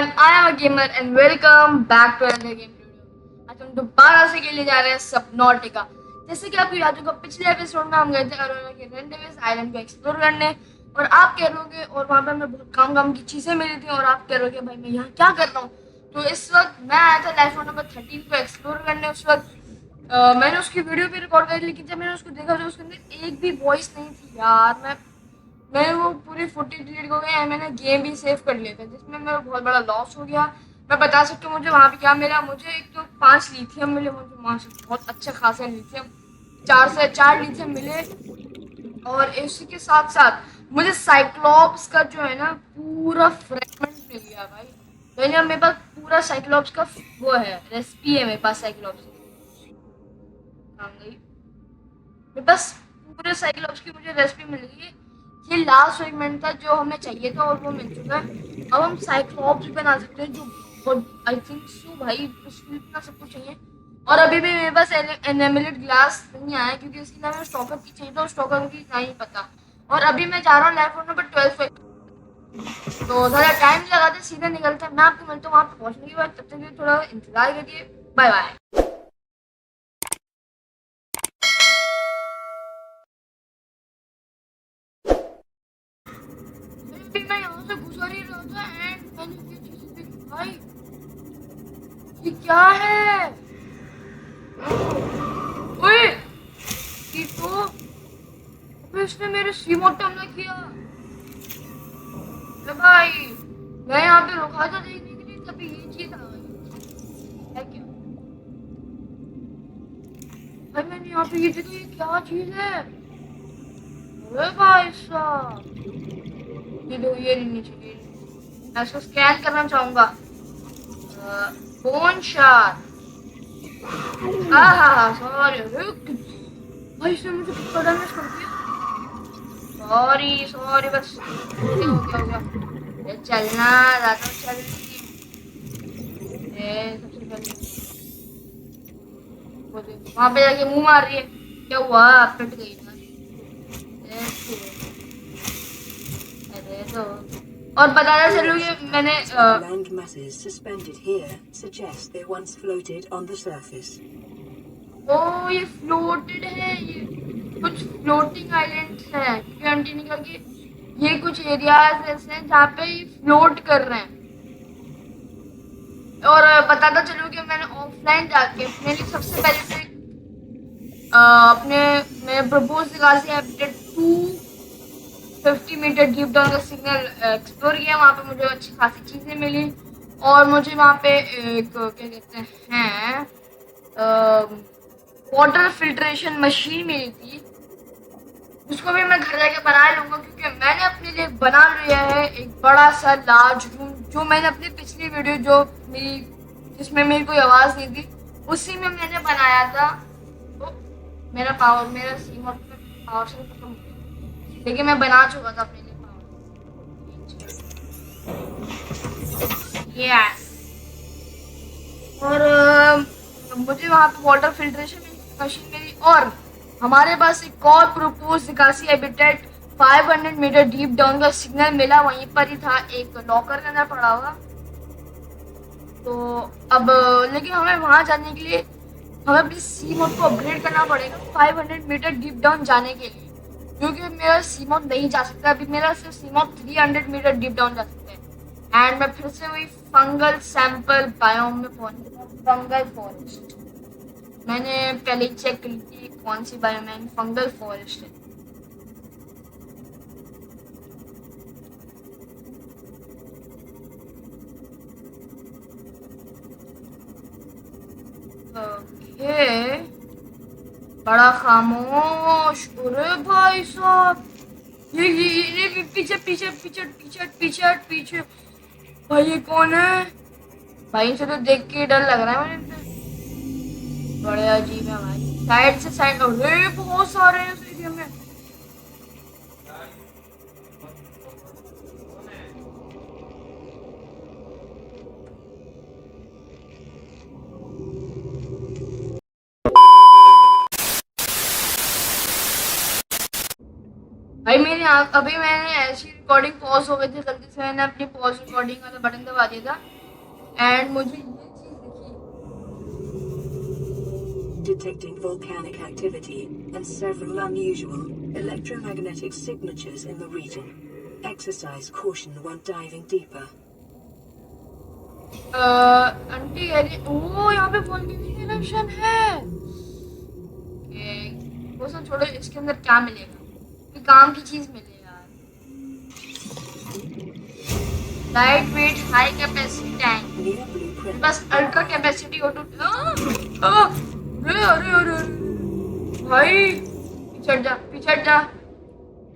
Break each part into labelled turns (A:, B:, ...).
A: everyone, I am a gamer and welcome back to another game video. आज हम दोबारा से खेलने जा रहे हैं सबनॉटिका। जैसे कि आपको याद होगा पिछले एपिसोड में हम गए थे अरोरा के रेंडेविस आइलैंड को एक्सप्लोर करने और आप कह रहे होगे और वहाँ पे हमें बहुत काम की चीज़ें मिली थी और आप कह रहे होगे भाई मैं यहाँ क्या कर रहा हूँ। तो इस वक्त मैं आया था लाइफ नंबर 13 को एक्सप्लोर करने। उस वक्त मैंने उसकी वीडियो भी रिकॉर्ड करी, लेकिन जब मैंने उसको देखा तो उसके अंदर एक भी वॉइस नहीं थी यार। मैं वो पूरी फुटेज डिलीट हो गई है। मैंने गेम भी सेव कर लिया था जिसमें मेरा बहुत बड़ा लॉस हो गया। मैं बता सकती हूँ मुझे वहाँ पे क्या मिला। मुझे एक तो 5 लिथियम मिले, मुझे वहाँ से बहुत अच्छे खासे लिथियम 4 लिथियम मिले। और इसी के साथ साथ मुझे साइक्लॉप्स का जो है ना पूरा फ्रेगमेंट मिल गया भाई। तो मेरे पास पूरा साइक्लॉप्स का वो है, रेसिपी है मेरे पास साइक्लॉप्स की। मेरे पास पूरे साइक्लॉप्स की मुझे रेसिपी मिल गई है। ये लास्ट फ्रेगमेंट था जो हमें चाहिए था और वो मिल चुका है। अब हम साइक्लॉप्स भी बना सकते हैं जो आई थिंक सो भाई उसमें इतना सब कुछ चाहिए। और अभी भी मेरे पास एनेमेलेड ग्लास नहीं आया क्योंकि इसके लिए हमें स्टॉकर की चाहिए था और स्टॉकर की नहीं पता। और अभी मैं जा रहा हूँ लाइफ नंबर 12 पे, तो ज़्यादा टाइम लगाते सीधे निकलते हैं। मैं आपको मिलता हूँ वहाँ पे पहुँचने के बाद, तब तक थोड़ा इंतजार करिए। Bye bye. मैं यहाँ से गुजर ही रहा था एंड मैंने ये चीज़ देखी भाई। ये क्या है? ओए ये तो अबे इसने मेरे सीमोट पे हमला किया। अरे भाई मैं यहाँ पे रुका था देखने के लिए, तभी ये चीज आ गई है क्या? भाई मैंने यहाँ पे ये देखा, ये क्या चीज है? अरे भाई साहब ये दो, ये नहीं चाहिए। मैं इसको स्कैन करना चाहूंगा। बोन शार। सॉरी भाई इसने मुझे कितना डैमेज कर दिया। सॉरी बस हो गया। चलना ज्यादा चल सबसे पहले वहां पे जाके मुंह मार रही है। क्या हुआ? पिट गई ना। अरे तो और बताना चलो ये मैंने
B: land masses suspended here suggest they once floated on the surface.
A: ओ ये फ्लोटेड है, ये कुछ फ्लोटिंग आइलैंड्स है क्योंकि आंटी ने कहा कि ये कुछ एरियाज ऐसे हैं जहाँ पे ये फ्लोट कर रहे हैं। और बताता चलो कि मैंने ऑफलाइन जाके अपने लिए सबसे पहले तो अपने मैं प्रपोज निकासी अपडेट 250 मीटर डीप डाउन का सिग्नल एक्सप्लोर किया। वहाँ पे मुझे अच्छी खासी चीज़ें मिली और मुझे वहाँ पे एक क्या कहते हैं वाटर फिल्ट्रेशन मशीन मिली थी। उसको भी मैं घर जाके बना लूंगा क्योंकि मैंने अपने लिए बना लिया है एक बड़ा सा लार्ज रूम, जो मैंने अपनी पिछली वीडियो जो मेरी जिसमें मेरी कोई आवाज़ नहीं थी उसी में मैंने बनाया था। तो मेरा सीमोट में पावर से खत्म हो गया, लेकिन मैं बना चुका था अपने लिए पावर। यस और मुझे वहाँ पे वाटर फिल्ट्रेशन मशीन मिली और हमारे पास एक और प्रोपोज निकासी हैबिटेट 500 मीटर डीप डाउन का सिग्नल मिला। वहीं पर ही था, एक लॉकर के अंदर पड़ा हुआ। तो अब लेकिन हमें वहां जाने के लिए हमें अपनी सी मोड को अपग्रेड करना पड़ेगा 500 मीटर डीप डाउन जाने के लिए, क्योंकि मेरा सी मोड नहीं जा सकता। अभी मेरा सिर्फ sea mode 300 metre deep down जा सकता है। एंड मैं फिर से वही फंगल सैंपल बायोम में पहुंचा। फंगल फॉरेस्ट मैंने पहले ही चेक करी थी कौन सी बायोम है, फंगल फॉरेस्ट है। ओके बड़ा खामोश। अरे भाई साहब ये पीछे भाई ये कौन है? भाई से तो देख के डर लग रहा है मुझे। बड़े अजीब है भाई। साइड से साइड अरे बहुत सारे हैं इस एरिया में। भाई मेरी आँख अभी मैंने ऐसी रिकॉर्डिंग पॉज हो गई थी, गलती से मैंने अपनी पॉज रिकॉर्डिंग वाला बटन दबा दिया था एंड मुझे ये चीज दिखी।
B: Detecting volcanic activity and several unusual electromagnetic signatures in the region. Exercise caution when diving deeper.
A: Aunty कह रही ओ यहाँ पे वोल्केनिक इरप्शन है। वो सब छोड़ो, इसके अंदर क्या मिलेगा, कोई काम की चीज मिलेगा। Light weight high capacity tank,
B: Near blueprint.
A: बस अल्ट्रा कैपेसिटी ऑटो। अरे अरे अरे भाई पिछड़ जा पिछड़ जा।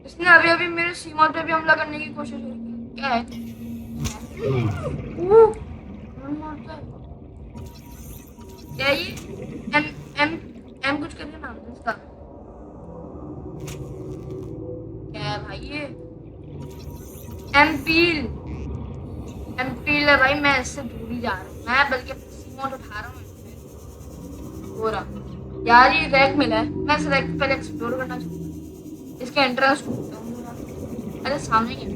A: इसने अभी अभी मेरे सीमा पे भी हमला करने की कोशिश की। क्या है कौन मारता है? क्या ये एम एम एम कुछ करके नाम है इसका। क्या है भाई ये? एम्पील है भाई। मैं इससे दूर ही जा रहा हूँ, मैं बल्कि सीमा उठा रहा हूँ। हो रहा यार, ये रैक मिला है, मैं इस रैक पहले एक्सप्लोर करना चाहूँगा। इसके एंट्रेंस ढूंढता हूँ। अरे सामने ही है।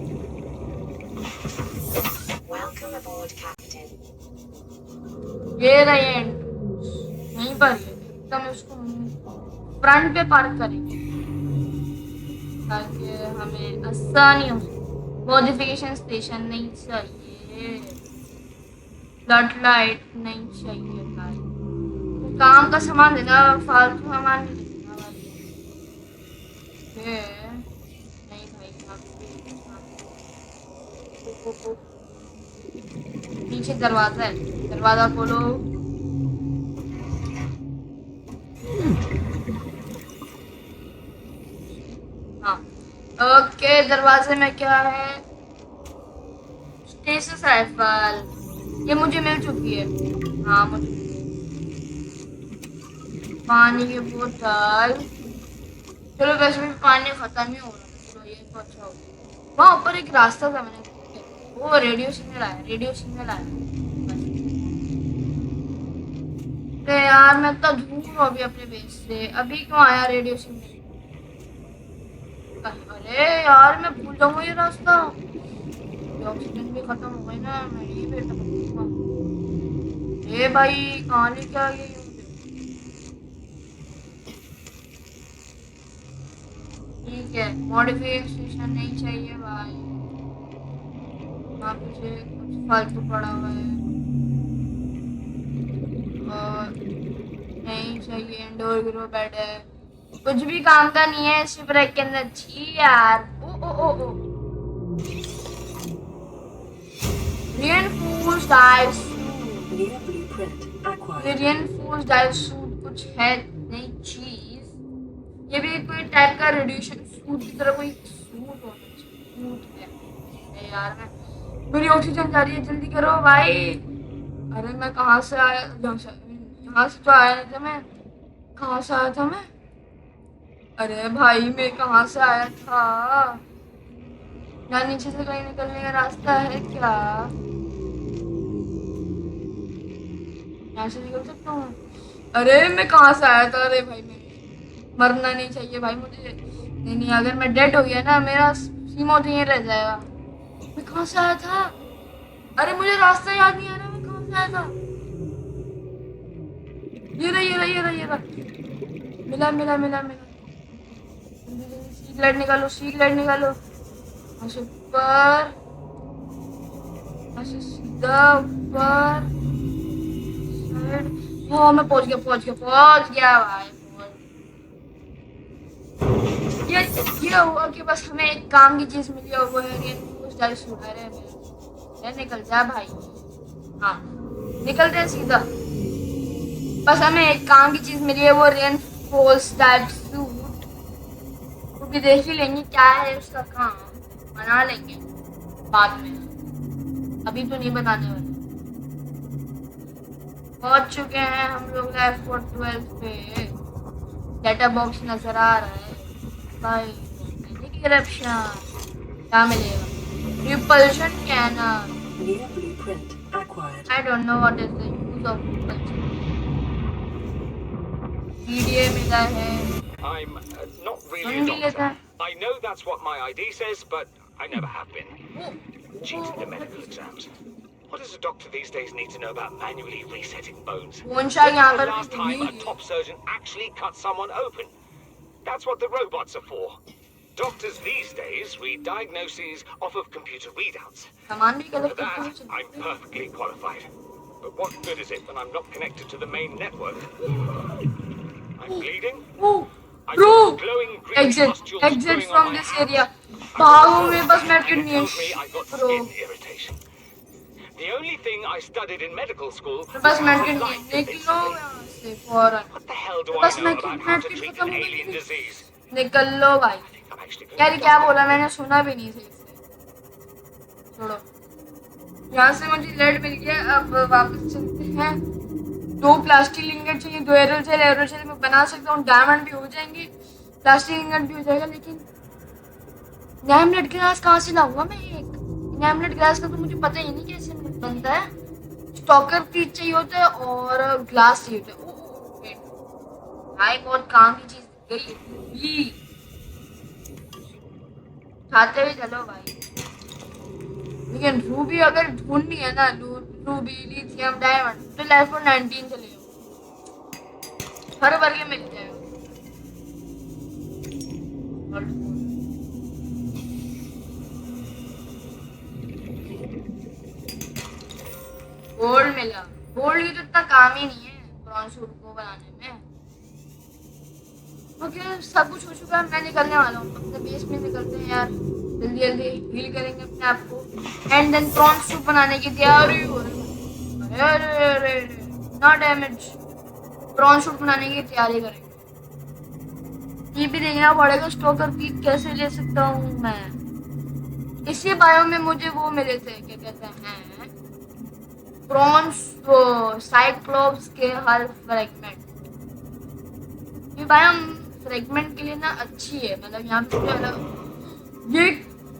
B: Welcome aboard, Captain.
A: ये रहा ये एंट्रेंस, यहीं पर ही है। एकदम इसको फ्रंट पे पार्क करेंगे ताकि हमें आसानी हो। मॉडिफिकेशन स्टेशन नहीं चाहिए, फ्लड लाइट नहीं चाहिए भाई। काम का सामान देना, फालतू सामान नहीं देना भाई। नहीं भाई, नीचे दरवाजा है, दरवाजा खोलो। हाँ ओके, दरवाजे में क्या है? स्टेसिस राइफल, ये मुझे मिल चुकी है। हाँ मुझे पानी की बोतल। चलो वैसे भी पानी खत्म ही हो रहा है, चलो ये तो अच्छा हो गया। वहाँ ऊपर एक रास्ता था, मैंने वो रेडियो सिग्नल आया, रेडियो सिग्नल आया। अरे यार मैं तो दूर हूँ अभी अपने बेस से, अभी क्यों आया रेडियो सिग्नल? अरे यार मैं भूल जाऊंगा ये रास्ता। ऑक्सीजन भी खत्म हो गई ना, मैं यही बैठा हूँ। ए भाई कहाँ लेके आ गई? ठीक है, मॉडिफिकेशन नहीं चाहिए भाई। वहाँ पीछे कुछ फालतू पड़ा हुआ है और नहीं चाहिए। इंडोर ग्रो बेड है, कुछ भी काम का नहीं है शिप रैक के अंदर। छी यार, ओ ओ ओ ओ reinforced dive suit.
B: Near blueprint. Acquired.
A: Reinforced dive suit कुछ है नई चीज। ये भी कोई टाइप का रेडिएशन सूट की तरह कोई सूट होना चाहिए। सूट है। अरे यार मैं, मेरी ऑक्सीजन जा रही है, जल्दी करो भाई। अरे मैं कहाँ से आया? यहाँ से तो आया नहीं था मैं। कहाँ से आया था मैं? अरे भाई मैं कहाँ से आया था? यहाँ नीचे से कहीं निकलने का रास्ता है क्या? यहाँ से निकल सकता हूँ? अरे मैं कहाँ से आया था? अरे भाई मैं मरना नहीं चाहिए भाई मुझे। नहीं नहीं, अगर मैं डेड हो गया ना, मेरा सीमा तो यहीं रह जाएगा। मैं कहाँ से आया था? अरे मुझे रास्ता याद नहीं आ रहा, मैं कहाँ से आया था? ये रहा ये रहा ये रहा ये रहा। मिला मिला मिला मिला। सीट लाइट निकालो, सीट लाइट निकालो। यहाँ से ऊपर, यहाँ से सीधा ऊपर। हाँ मैं पहुंच गया भाई। ये हुआ कि बस हमें एक काम की चीज मिली और वो है रीइंफोर्स्ड डाइव सूट। अरे निकल जा भाई। हाँ निकलते हैं सीधा। बस हमें एक काम की चीज मिली है, वो रीइंफोर्स्ड डाइव सूट। वो भी देख ही लेंगे क्या है उसका काम, बना लेंगे बाद में, अभी तो नहीं बनाने वाले। पहुंच चुके हैं हम लोग F412 पे। डेटा बॉक्स नजर आ रहा है भाई। इरप्शन क्या मिलेगा? Repulsion cannon.
B: Near blueprint. Acquired.
A: I don't know what is the use of repulsion. PDA मिला है।
C: I'm not really a
A: हम भी लेता
C: doctor,
A: है।
C: I know that's what my ID says, but I never have been. Cheating the medical exams. What does a doctor these days need to know about manually resetting bones?
A: कौन सा यहाँ
C: When's the
A: पर
C: last time a top surgeon actually cut someone open? That's what the robots are for. Doctors these days read diagnoses off of computer readouts.
A: सामान भी
C: For
A: collect
C: that,
A: करते
C: I'm perfectly qualified. But what good is it when I'm not connected to the main network? I'm bleeding.
A: हो
C: I've
A: bro
C: got glowing green
A: exit
C: pustules
A: exit
C: growing on
A: from
C: my
A: this
C: hands.
A: Area
C: I
A: भागो
C: was
A: मेरे
C: told,
A: pass
C: and
A: medkit
C: it
A: नहीं है
C: tells me I got
A: bro
C: skin irritation. The only thing I studied in medical school
A: मेरे
C: was
A: pass
C: how
A: medkit
C: to
A: नहीं है
C: life
A: निकलो
C: invincible.
A: यहाँ से फौरन
C: What the hell do
A: मेरे
C: I
A: pass
C: know about how to
A: medkit
C: treat
A: खत्म
C: an
A: हो
C: alien
A: गई
C: disease?
A: निकल लो भाई
C: I think I'm actually going
A: यार
C: to
A: क्या
C: die.
A: बोला मैंने सुना भी नहीं सही से छोड़ो यहाँ से मुझे लेड मिल गया अब वापस चलते हैं 2 प्लास्टिक इंगट चाहिए 2 एरोजेल मैं बना सकता हूँ डायमंड भी हो जाएंगे प्लास्टिक इंगट भी हो जाएगा लेकिन नैमलेट ग्लास कहाँ से लाऊंगा मैं एक नैमलेट ग्लास का तो मुझे पता ही नहीं कैसे बनता है स्टॉकर पीस चाहिए होता है और ग्लास चाहिए होता है ओह भाई बहुत काम की चीज गई खाते हुए चलो भाई लेकिन रूबी अगर ढूंढनी है ना रूबी लिथियम डायमंड तो लाइफ को 19 चले जाओ हर भर के मिल जाएगा गोल्ड मिला गोल्ड की तो इतना काम ही नहीं है ब्रॉन्ज सूट को बनाने में ओके सब कुछ हो चुका है मैं निकलने वाला हूँ अपने बेस में निकलते हैं यार जल्दी जल्दी हील करेंगे अपने आप को एंड देन प्रॉन सूप बनाने की तैयारी हो रही है अरे ना डैमेज प्रॉन सूप बनाने की तैयारी करेंगे ये भी देखना पड़ेगा स्टॉकर पीक कैसे ले सकता हूँ मैं इसी बायो में मुझे वो मिले थे क्या कहते हैं प्रॉन्स साइक्लोप्स के हर फ्रैगमेंट ये बायो फ्रैगमेंट के लिए ना अच्छी है मतलब यहाँ पे मुझे अलग ये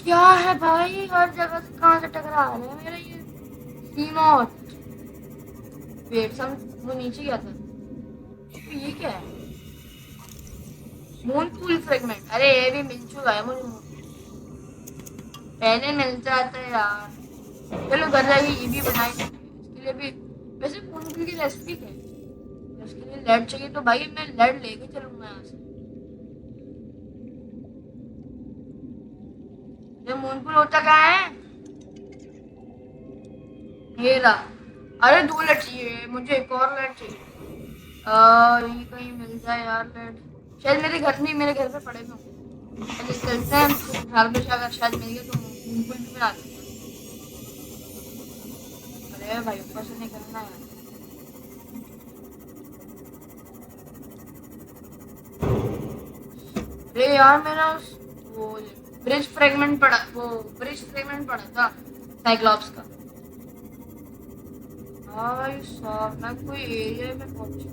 A: क्या है भाई हर जगह से कहाँ से टकरा रहे हैं मेरा ये सीमोट वेट सम वो नीचे गया था तो ये क्या है मून पूल फ्रैगमेंट अरे ये भी मिल चुका है मुझे पहले मिल जाता है यार चलो घर जाके ये भी बनाए इसके लिए भी वैसे मून पूल की रेसिपी है इसके लिए लेड चाहिए तो भाई मैं लेड लेके चलूंगा यहाँ से मूनपुल होता क्या है ये रहा अरे 2 लेड चाहिए मुझे एक और लेड चाहिए ये कहीं मिल जाए यार लेड शायद मेरे घर नहीं मेरे घर पे पड़े हुए चलिए चलते हैं घर पे अगर शायद मिल गए तो मूनपुल भी बना देंगे अरे भाई ऊपर से निकलना है अरे यार मेरा वो ब्रिज फ्रेगमेंट पड़ा था साइक्लॉप्स का भाई साहब मैं कोई एरिया में पहुंची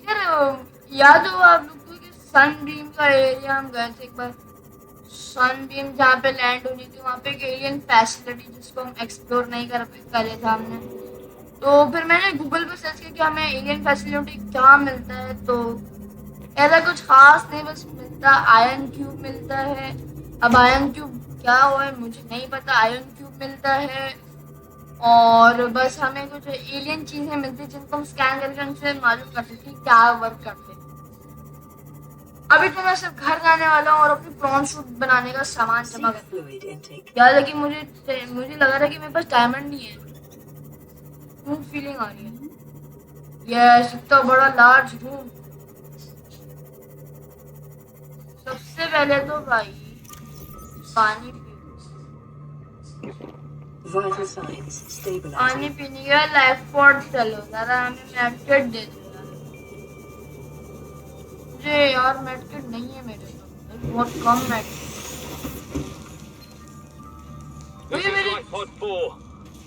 A: यार याद हो आप लोग को कि सनबीम का एरिया हम गए थे एक बार सनबीम जहाँ पे लैंड होनी थी वहाँ पे एक एलियन फैसिलिटी जिसको हम एक्सप्लोर नहीं करे थे हमने तो फिर मैंने गूगल पर सर्च किया कि हमें एलियन फैसिलिटी क्या मिलता है तो ऐसा कुछ खास नहीं बस मिलता आयरन क्यूब मिलता है अब आयरन क्यूब क्या हुआ है मुझे नहीं पता आयरन क्यूब मिलता है और बस हमें कुछ एलियन चीजें मिलती जिनको हम स्कैन करके उनसे मालूम करते थे क्या वर्क करते अभी तो मैं सिर्फ घर जाने वाला हूँ और अपनी प्रॉन सूप बनाने का सामान जमा कर याद है कि मुझे लगा था कि मेरे पास डायमंड नहीं है स्मूथ फीलिंग आ रही है यस इतना बड़ा लार्ज रूम सबसे पहले तो भाई पानी पानी पीने का लाइफ पॉट चलो जरा हमें मेडकिट दे दो मुझे यार मेडकिट नहीं है मेरे पास बहुत कम medkit
C: This is Life Pod 4.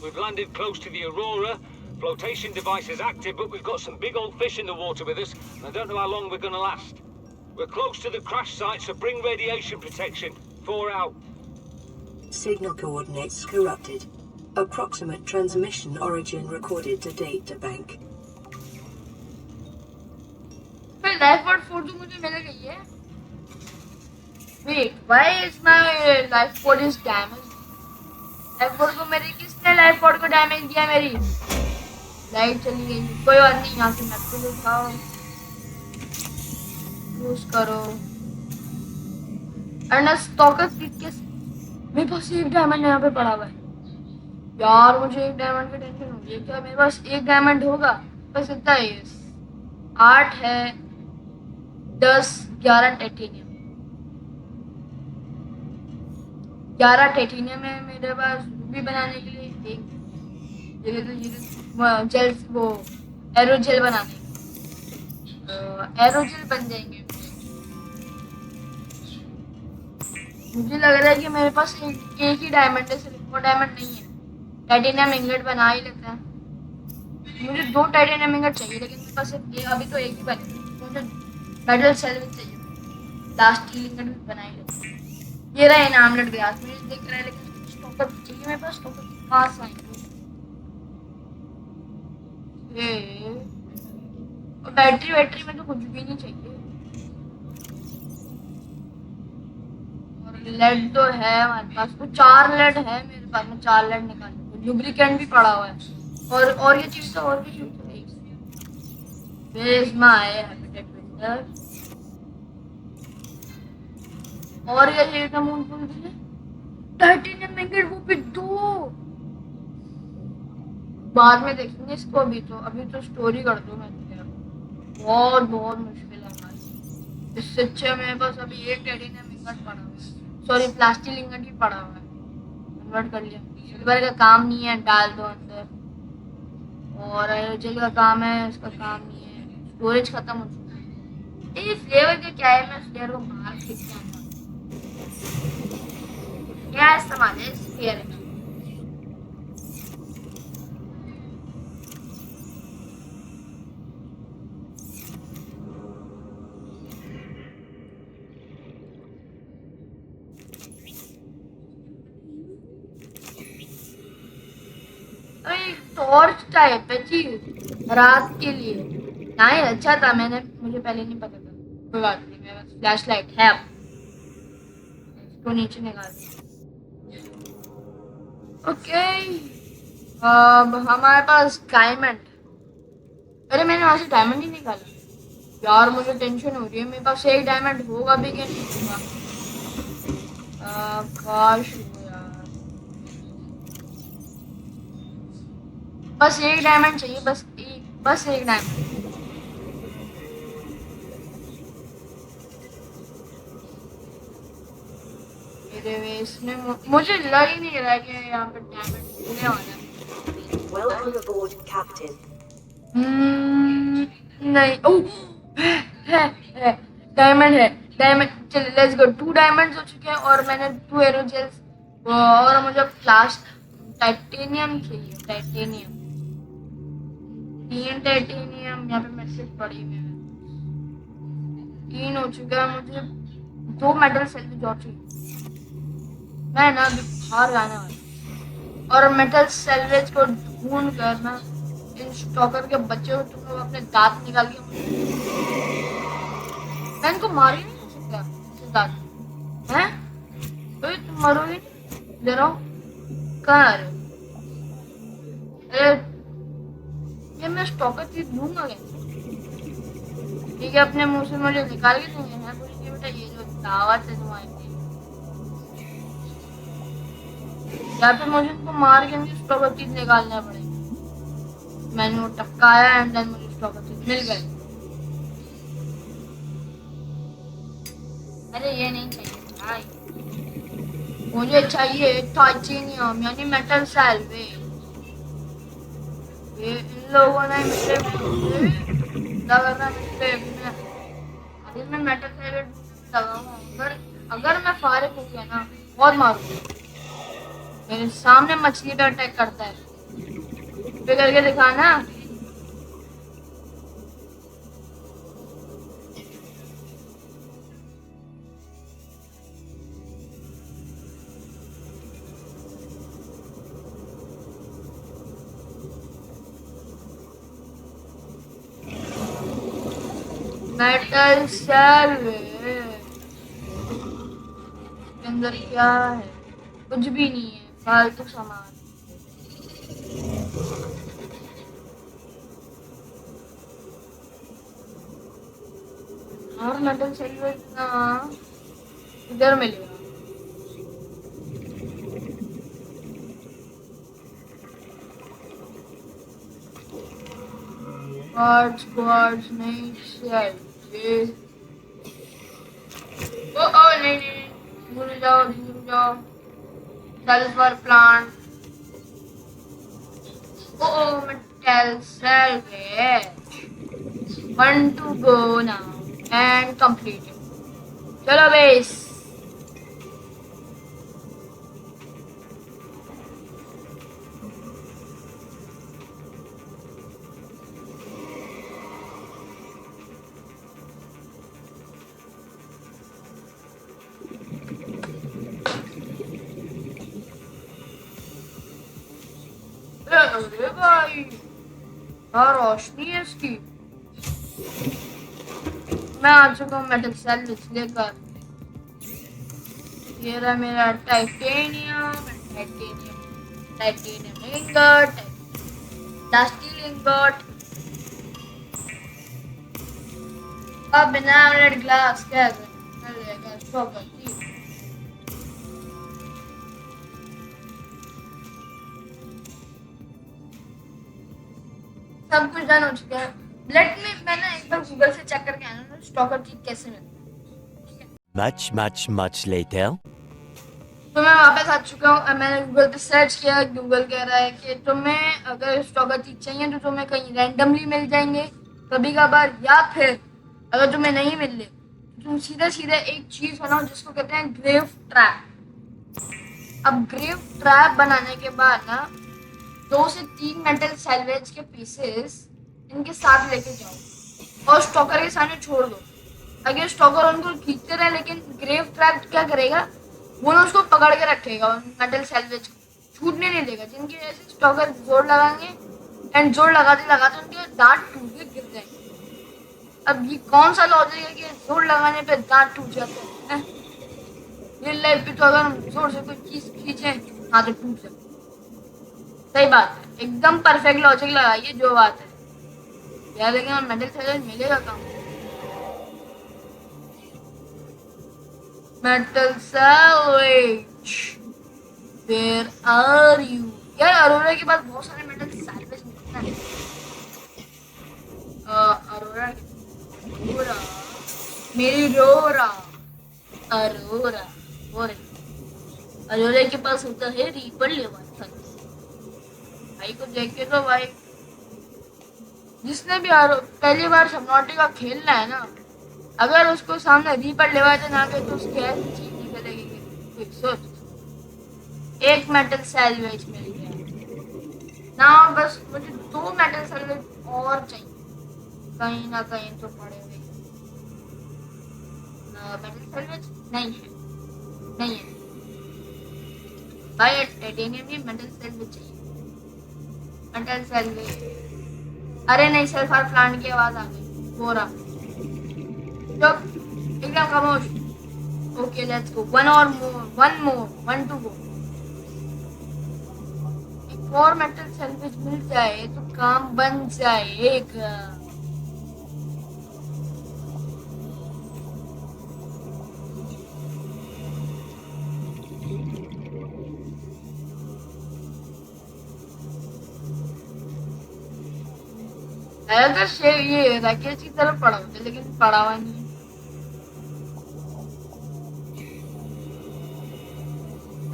C: We've landed close to the Aurora. Flotation device is active, but we've got some big old fish in the water with us, and I don't know how long we're going to last. We're close to the crash site, so bring radiation protection. 4 out.
B: Signal coordinates corrupted. Approximate transmission origin recorded to data bank.
A: फिर life pod 4 तो मुझे मिल गई है wait why is my life pod is damage? Life pod को मेरी किसने life pod को डैमेज दिया? मेरी लाइट चली गई। कोई बात नहीं, यहाँ से मैप को उठाओ, यूज करो। अरे स्टॉकर कैसे? मेरे पास एक डायमंड यहाँ पे पड़ा हुआ है यार, मुझे एक डायमंड की टेंशन हो रही है। क्या मेरे पास एक डायमंड होगा? बस इतना ही, 8 है, 10, 11 टाइटेनियम। 11 टाइटेनियम है मेरे पास रूबी बनाने के लिए। एक जेल, वो एरो जेल बनाने, एरो जेल बन जाएंगे। मुझे लग रहा है कि मेरे पास एक ही डायमंड है, सिर्फ वो डायमंड नहीं है। टाइटेनियम इंगट बना ही लेते हैं। मुझे 2 टाइटेनियम इंगट चाहिए, लेकिन मेरे पास अभी तो एक ही बने। मुझे मेटल सैलवेज चाहिए, लास्ट स्टील इंगट भी बना ही लेते हैं। ये रहा इनामलेट ग्लास, मुझे दिख रहा है, लेकिन स्टॉकर चाहिए मेरे पास। स्टॉकर पास आएंगे बैटरी में तो कुछ भी नहीं चाहिए। लेड तो है हमारे पास, तो 4 लेड है मेरे पास में। 4 लेड निकाल, लुब्रिकेंट भी पड़ा हुआ है, और ये चीज तो और भी चीज और ये चाहिए था मूनफुल के लिए टाइटेनियम इंगट, वो भी 2। बाद में देखेंगे इसको, अभी तो स्टोरी कर दो। मैं बहुत मुश्किल है भाई। इससे अच्छा मेरे पास अभी एक टाइटेनियम इंगट पड़ा हुआ है, सॉरी प्लास्टिक इंगट ही पड़ा हुआ है। कन्वर्ट कर लिया। सिल्वर का काम नहीं है, डाल दो अंदर। और जेल का काम है, इसका काम नहीं है। स्टोरेज खत्म हो चुका है। ये फ्लेवर का क्या है? मैं फ्लेवर को बाहर फेंक के आऊंगा। क्या इस्तेमाल है इस फ्लेवर का? टॉर्च टाइप है चीज रात के लिए। नहीं अच्छा था, मुझे पहले नहीं पता था। कोई बात नहीं, मेरे पास फ्लैश लाइट है। अब इसको नीचे निकाल दिया। ओके, अब हमारे पास डायमंड। अरे मैंने वहां से डायमंड ही निकाला यार, मुझे टेंशन हो रही है। मेरे पास एक डायमंड होगा भी क्या नहीं होगा? काश बस एक डायमंड चाहिए, बस एक डायमंड। मेरे वेस में मुझे लग ही नहीं रहा कि यहाँ पे डायमंड होने वाला है।
B: Welcome aboard, Captain.
A: नहीं, ओह है डायमंड है। डायमंड, चलिए लेट्स गो। 2 डायमंड्स हो चुके हैं और मैंने 2 एरो जेल्स, और मुझे लास्ट टाइटेनियम चाहिए। टाइटेनियम 3 टाइटेनियम यहाँ पे मैसेज पड़ी हुई है। 3 हो चुका है। मुझे 2 मेटल सैलवेज और चाहिए। मैं ना अभी बाहर जाने वाला, और मेटल सैलवेज को ढूंढ कर ना इन स्टॉकर के बच्चे हो, तुम लोग अपने दांत निकाल के, मैं इनको मार ही नहीं सकता दांत हैं। तो तुम मरोगे दे रहा हूँ। कहाँ आ रहे हो? अरे ये मैं स्टॉकर चीज दूंगा क्या? ठीक है, अपने मुंह से मुझे निकाल के देंगे हैं। बोलिए बेटा, ये जो दावत है तुम्हारी, या फिर मुझे इनको मार के स्टॉकर चीज निकालना पड़ेगा। मैंने वो टपकाया एंड देन मुझे स्टॉकर चीज मिल गई। अरे ये नहीं चाहिए भाई, मुझे चाहिए टाइटेनियम यानी मेटल सैलवेज। ये इन लोगों ने मेरे मैं मेटल सैलवेज लगाऊंगा। अगर मैं फारिग हो गया ना, बहुत मारूंगा। मेरे सामने मछली पे अटैक करता है, पे करके दिखाना। मेटल सैलवेज अंदर क्या है? कुछ भी नहीं है, फालतू सामान। और मेटल सेल्वेज ना इधर मिलेगा। क्वार्ट्ज नहीं चाहिए। ओ नहीं नहीं, दूर जाओ। Sulphur plant. ओ metal salvage. 1 to go now and complete it. चलो बेस। अरे भाई, क्या रोशनी है इसकी। मैं आ चुका हूँ मेटल सेल्वेज लेकर। ये रहा मेरा टाइटेनियम इंगट, स्टील इंगट। अब इनामलेट ग्लास कैसे चलेगा? सब कुछ डन हो चुका है। लेट में मैंने एक बार गूगल से चेक करके आया ना स्टॉकर चीज कैसे मिलता है।
D: Much later.
A: तो मैं वापस आ चुका हूँ। मैंने गूगल पे सर्च किया। गूगल कह रहा है कि तुम्हें अगर स्टॉकर चीज चाहिए तो तुम्हें कहीं रैंडमली मिल जाएंगे कभी कभार, या फिर अगर तुम्हें नहीं मिल ले तुम सीधा एक चीज बनाओ जिसको कहते हैं ग्रेव ट्रैप। अब ग्रेव ट्रैप बनाने के बाद ना 2 से 3 मेटल सैल्वेज के पीसेस इनके साथ लेके जाओ और स्टॉकर के सामने छोड़ दो। अगर स्टॉकर उनको खींचते रहे, लेकिन ग्रेव ट्रैप क्या करेगा, वो ना उसको पकड़ के रखेगा और मेटल सैल्वेज को छूटने नहीं देगा। जिनकी वजह से स्टॉकर जोर लगाएंगे एंड जोर लगाते उनके दांत टूट के गिर जाएंगे। अब ये कौन सा लॉजिक है कि जोर लगाने पे दांत टूट जाते हैं? रियल लाइफ पे तो अगर हम जोर से कोई चीज खींचे हाथ तो टूट जाए। सही बात है, एकदम परफेक्ट लॉजिक लगाइए जो बात है यार। लेकिन हम मेटल सैल्वेज मिलेगा कहाँ? Metal salvage where are you? यार अरोरा के पास बहुत सारे मेटल सैल्वेज मिलते हैं। अरोरा मेरी अरोरा के पास होता है रीपर लेवाथन। भाई को देख के तो भाई, जिसने भी पहली बार सबनॉटिका खेलना है ना, अगर उसको सामने रीपर लेवाथन आ गए तो उसकी ऐसी चीज निकलेगी। सोच, एक मेटल सैल्वेज मिल गया ना, बस मुझे 2 मेटल सैल्वेज और चाहिए। कहीं ना कहीं तो पड़े हुए मेटल सैल्वेज नहीं है भाई। टाइटेनियम में मेटल सैल्वेज चाहिए। मेटल सैल्वेज, अरे नहीं, सल्फर प्लांट की आवाज आ गई। बोरा चुप, एकदम खामोश। Okay let's go. One two go. एक और मेटल सैल्वेज मिल जाए तो काम बन जाएगा। अगर ये राकेश की तरफ पड़ा होता, लेकिन पड़ा हुआ नहीं।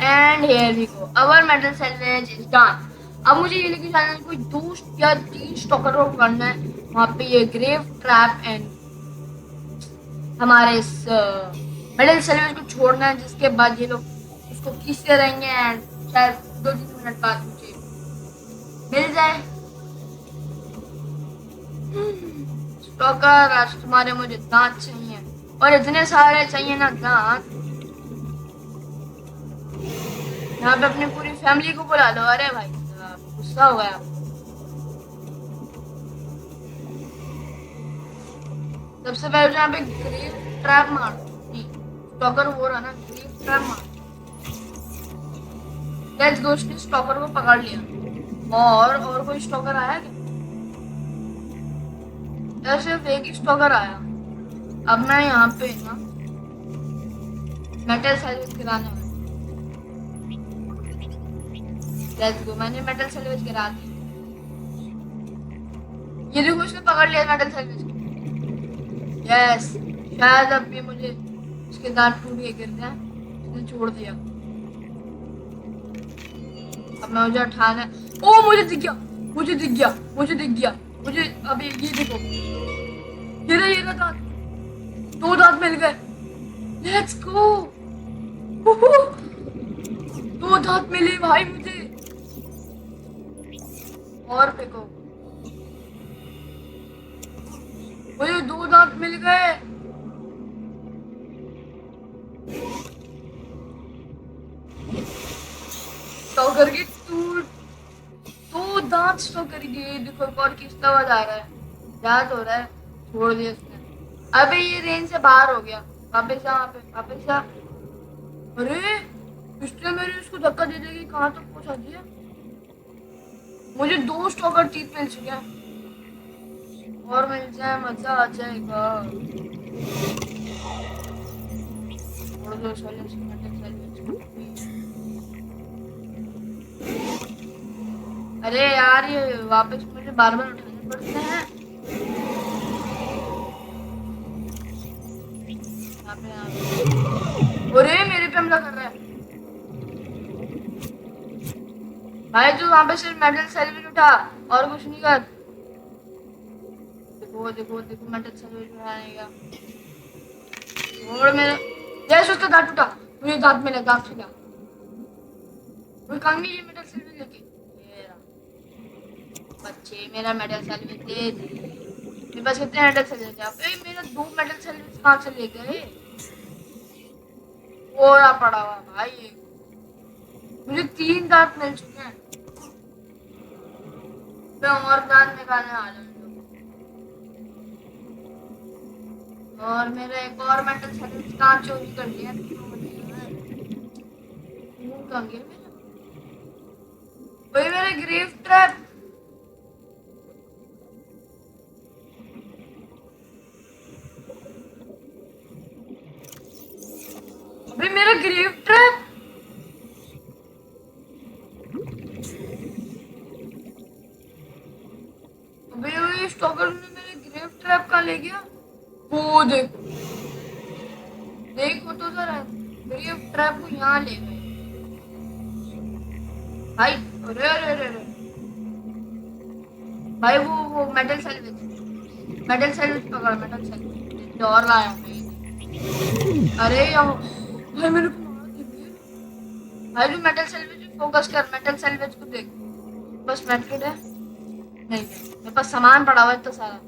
A: And here we go, our metal salvage is done. अब मुझे ये लेके जाना है कोई 2 या 3 स्टॉकर को करना है वहां पे, ये ग्रेव ट्रैप एंड हमारे इस मेटल सैल्वेज को छोड़ना है, जिसके बाद ये लोग उसको खींचते रहेंगे एंड शायद 2-3 मिनट बाद मुझे मिल जाए स्टॉकर। आज तुम्हारे मुझे दांत चाहिए, और इतने सारे चाहिए ना दांत, यहाँ पे अपनी पूरी फैमिली को बुला लो। अरे भाई गुस्सा हो गया। सबसे पहले यहाँ पे ग्रेव ट्रैप मार, स्टॉकर वो रहा ना, ग्रेव ट्रैप मार। Let's go. उसने स्टॉकर को पकड़ लिया। और कोई स्टॉकर आया क्या? यार सिर्फ एक ही स्टॉकर आया। अब मैं यहाँ पे ना मेटल सैलवेज गिराने वाला। Let's go. मैंने मेटल सैलवेज गिरा दी। ये देखो उसने पकड़ लिया मेटल सैलवेज को। यस, शायद अब भी मुझे उसके दांत टूट के गिर जाए। उसने छोड़ दिया। अब मैं मुझे उठाना। ओ मुझे दिख गया, मुझे दिख गया, मुझे दिख गया। मुझे अभी ये देखो, ये रहा दांत। 2 दांत मिल गए। Let's go. 2 दांत मिले भाई मुझे। और फेंको। मुझे 2 दांत मिल गए। स्टॉकर की टूट 2 दांत स्टॉकर के। देखो एक और किस्ता आवाज आ रहा है। याद हो रहा है, छोड़ दिया उसने। अबे ये रेंज से बाहर हो गया। वापस आ, वापस आ। अरे इसने मेरे उसको धक्का दे देगी। कहाँ तक पहुंचा दिया? मुझे 2 स्टॉकर टीथ मिल चुके हैं। और मिल जाए मजा आ जाएगा। छोड़ दो साले उसकी मेटल सैलवेज को। अरे यार ये वापस मुझे बार बार उठाने पड़ते हैं। अरे मेरे पे हमला कर रहा है भाई। तू वहां पे सिर्फ मेटल सैलवेज उठा और कुछ नहीं कर। देखो देखो देखो मेटल सैलवेज उठाने का। और मेरे जैसे उसका दांत टूटा। मुझे दांत मिला, दांत टूटा। कोई काम नहीं। ये मेटल सैलवेज लेके बच्चे मेरा मेटल सैलवेज दे दे। मेरे पास कितने मेटल सैलवेज है? अबे मेरा 2 मेटल सैलवेज कहाँ से ले गए? पूरा पड़ा हुआ भाई। मुझे 3 दांत मिल चुके हैं। मैं और दांत निकालने वाला हूँ। और मेरा एक और मेटल सैलवेज कहाँ चोरी कर लिया? कहाँ गया मेरा? वही मेरा ग्रेव ट्रैप। अबे मेरा ग्रेव ट्रैप। अबे वो स्टॉकर ने मेरे ग्रेव ट्रैप कहाँ ले गया? वो देख देख वो तो जरा ग्रेव ट्रैप को यहाँ ले गए भाई। अरे अरे अरे अरे भाई वो मेटल सैलवेज पकड़। मेटल सैलवेज और लाया हूँ। अरे यार भाई मेरे को मार दिया भाई। तू मेटल सैलवेज पे फोकस कर। मेटल सैलवेज को देख। बस मेटल है नहीं, मेरे पास सामान पड़ा हुआ है इतना सारा।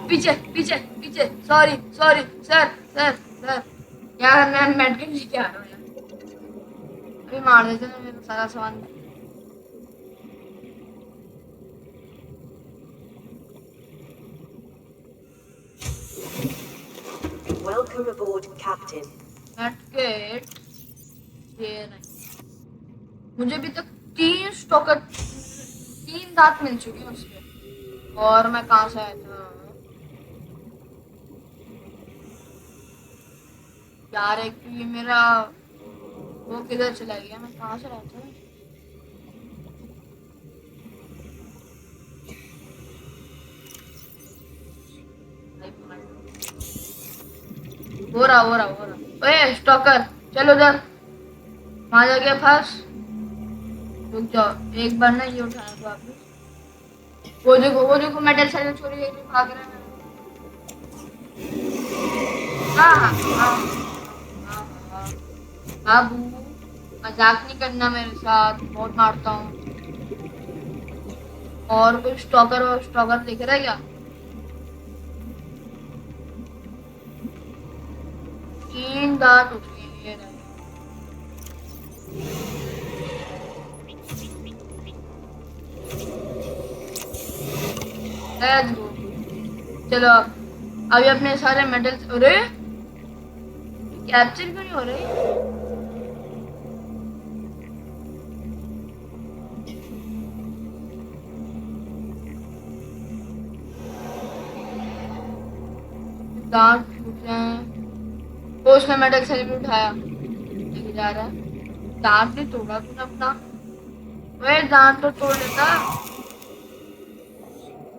A: पीछे पीछे पीछे। Sorry sorry sir sir sir. यार मैं मेडकिट लेके आ रहा हूँ यार। अभी मार देते ना मेरा सारा सामान।
B: Welcome aboard, Captain.
A: मेडकिट ये नहीं। मुझे अभी तक 3 स्टॉकर 3 दांत मिल चुके हैं उसके। और मैं कहाँ से आया था यार? एक तो ये मेरा वो किधर चला गया? मैं कहाँ से आया था? हो रहा। ओए स्टॉकर चल उधर। वहां जाके फंस। रुक जाओ एक बार ना ये उठाने को वापस। वो देखो मेटल सैलवेज चोरी करके भाग रहा है। बाबू मजाक नहीं करना मेरे साथ। बहुत मारता हूँ। और कोई स्टॉकर दिख रहा है क्या? 3 दांत उठ गए। Let's go. चलो अभी अपने सारे मेडल्स, अरे कैप्चर क्यों नहीं हो रहे? दांत टूट रहे हैं। वो उसने मेडल से भी उठाया, लेके जा रहा है। दांत नहीं तोड़ा तूने अपना? वे दांत तो तोड़ लेता।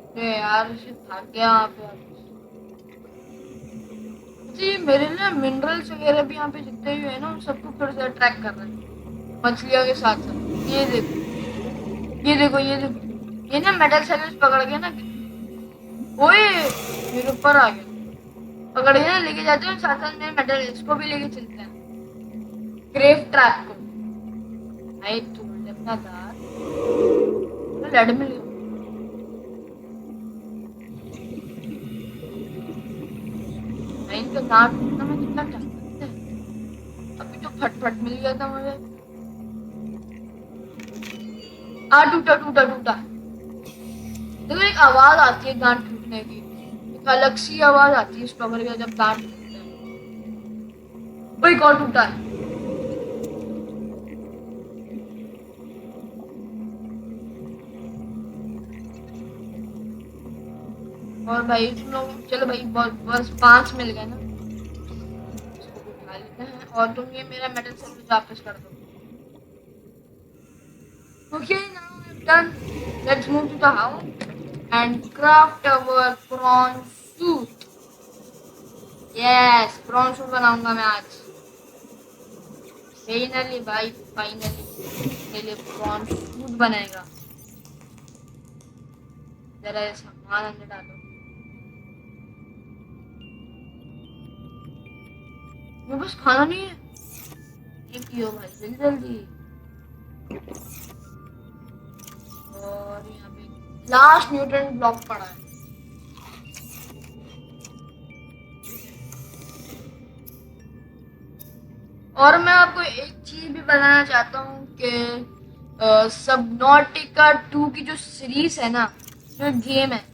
A: अरे यार इसे भाग गया यहाँ पे। जी मेरे लिए मिनरल्स वगैरह भी यहाँ पे जितने भी है ना, उन सबको फिर से अट्रैक्ट कर रहे हैं मछलियों के साथ साथ। ये देखो ये देखो ये देखो, ये ना मेटल सेल्स पकड़ के ना, ओए मेरे ऊपर आ गया। पकड़ के ना लेके जाते हैं, साथ साथ मेरे मेटल इसको भी लेके चलते हैं, ग्रेव ट्रैप को। भाई तोड़ अपना दांत, रेड मिल गया। इनका दांत टूटने में कितना टाइम लगता है? अभी तो फटफट मिल गया था मुझे। टूटा टूटा टूटा। देखो एक आवाज आती है दांत टूटने की, एक अलग सी आवाज आती है इस पकड़ के जब दांत टूटता है। भाई कौन टूटा है? और भाई तुम लोग चलो भाई, बस 5 मिल गए ना, इसको उठा लेते हैं। और तुम ये मेरा मेडल सर्विस वापस कर दो। Okay now I am done. Let's move to the house and craft our prawn suit. Yes, prawn suit बनाऊंगा मैं आज फाइनली भाई, फाइनली मेरे लिए प्रॉन सूट बनेगा। जरा सामान अंदर डालो। मेरे पास खाना नहीं है। ये पियो भाई जल्दी जल्दी। और यहाँ पे लास्ट न्यूट्रन ब्लॉक पड़ा है। और मैं आपको एक चीज भी बताना चाहता हूँ कि सबनॉटिका 2 की जो सीरीज है ना, जो गेम है,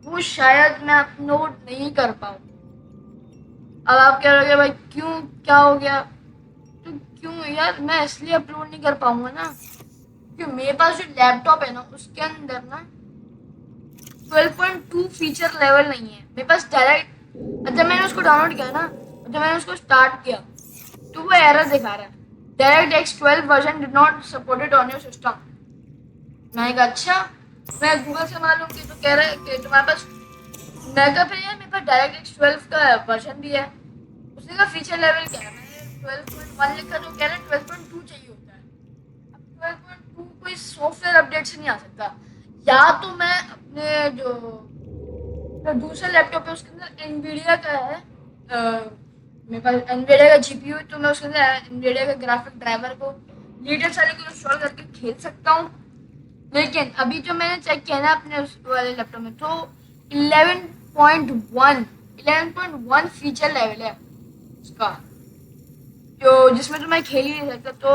A: वो शायद मैं अपलोड नहीं कर पाऊँ। अब आप कह रहे हो भाई क्यों, क्या हो गया? तो क्यों यार, मैं इसलिए अपलोड नहीं कर पाऊंगा ना क्योंकि मेरे पास जो लैपटॉप है ना, उसके अंदर ना 12.2 फीचर लेवल नहीं है मेरे पास डायरेक्ट। जब मैंने उसको डाउनलोड किया ना, जब मैंने उसको स्टार्ट किया तो वो एरर दिखा रहा है, direct X12 version did not supported on your system. मैंने कहा अच्छा, मैं गूगल से मालूम की तो कह रहा है कि तुम्हारे पास, मैं कहा फिर यार मेरे पास डायरेक्ट X12 का वर्जन भी है। उसने कहा फीचर लेवल क्या है? मैंने 12.1 लिखा तो कह रहा है 12.2 चाहिए होता है। अब 12.2 कोई सॉफ्टवेयर अपडेट से नहीं आ सकता। या तो मैं अपने जो दूसरा लैपटॉप है उसके अंदर एनवीडिया का है, मेरे पास एनवीडिया का जीपीयू है, तो मैं उसके अंदर एनवीडिया का ग्राफिक ड्राइवर को लेटेस्ट वाले को इंस्टॉल करके खेल सकता हूँ। लेकिन अभी जो मैंने चेक किया ना अपने उस वाले लैपटॉप में, तो 11.1 फीचर लेवल है उसका, जो जिसमें तो मैं खेल ही नहीं सकता। तो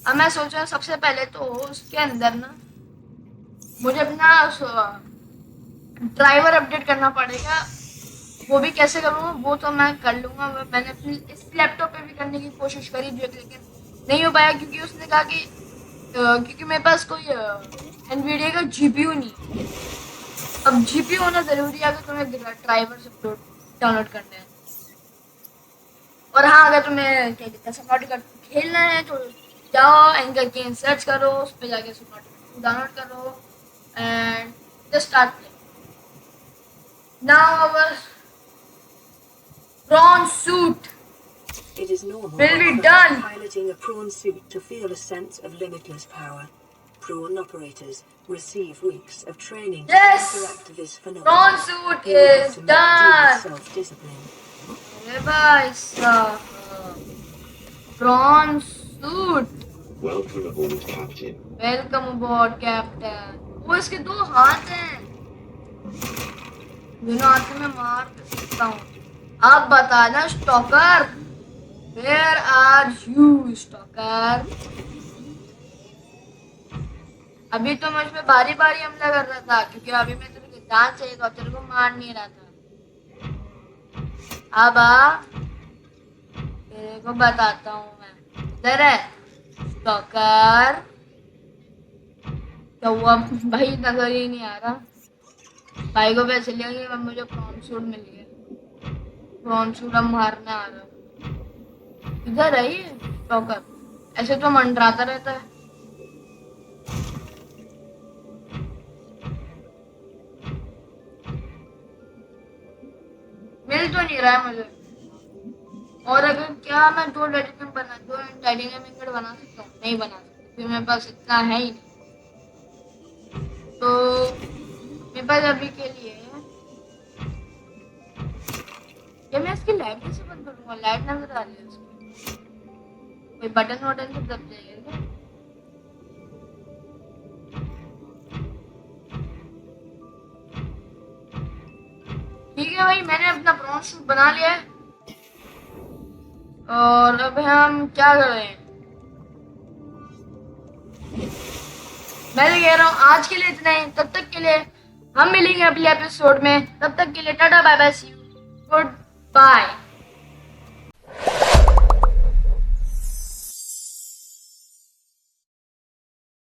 A: अब मैं सोच रहा हूँ सबसे पहले तो उसके अंदर ना मुझे अपना ड्राइवर अपडेट करना पड़ेगा। वो भी कैसे करूँगा वो तो मैं कर लूँगा। मैंने अपने इस लैपटॉप पे भी करने की कोशिश करी लेकिन नहीं हो पाया, क्योंकि उसने कहा कि क्योंकि मेरे पास कोई एनवीडिया का जीपीयू नहीं। अब जीपीयू होना जरूरी है अगर तुम्हें ड्राइवर से डाउनलोड करने हैं। और हाँ, अगर तुम्हें क्या कहते हैं सबनॉटिका खेलना है तो जाओ एंकर गेम सर्च करो, उस पर जाके सबनॉटिका डाउनलोड करो and just start play. Now our prawn suit
B: It is normal
A: will be
B: for
A: done.
B: piloting a prawn suit to feel a sense of limitless power. Prawn operators receive weeks of training
A: Yes!
B: to interact with this
A: Prawn
B: phenomenon.
A: suit
B: in order
A: is
B: to maintain
A: done.
B: self-discipline.
A: अरे भाई साहब, prawn suit,
D: Welcome aboard, Captain.
A: Welcome aboard captain. वो इसके 2 हाथ हैं, दोनों हाथ में मार सकता हूँ। अब बताना stalker, where are you stalker? अभी तो मुझ पे बारी बारी हमला कर रहा था, क्योंकि अभी मैं तेरे को दांत चाहिए था, तेरे को मार नहीं रहा था। अब आ, तेरे को बताता हूँ मैं। इधर है टॉकर। क्या हुआ भाई, नजर ही नहीं आ रहा। भाई को पैसे लिया कि मुझे प्रॉन सूट मिल गया। प्रॉन सूट अब मारने आ रहा। इधर है ये टॉकर, ऐसे तो मंडराता रहता है। मिल तो नहीं रहा है मुझे। और अगर क्या मैं दो टाइटेनियम इंगट बना सकता हूँ? नहीं बना सकता क्योंकि मेरे पास इतना है ही नहीं। तो मेरे पास अभी के लिए ये, मैं इसकी लाइट कैसे बंद करूंगा? लाइट नजर आ रही है उसकी। कोई बटन वटन से दब जाएगा क्या? ठीक है भाई, मैंने अपना प्रॉन सूट बना लिया है। और अब हम क्या कर रहे हैं? मैं तो कह रहा हूँ आज के लिए इतना ही। तब तक के लिए हम मिलेंगे अगले एपिसोड में। तब तक के लिए tata bye bye, see you, good bye.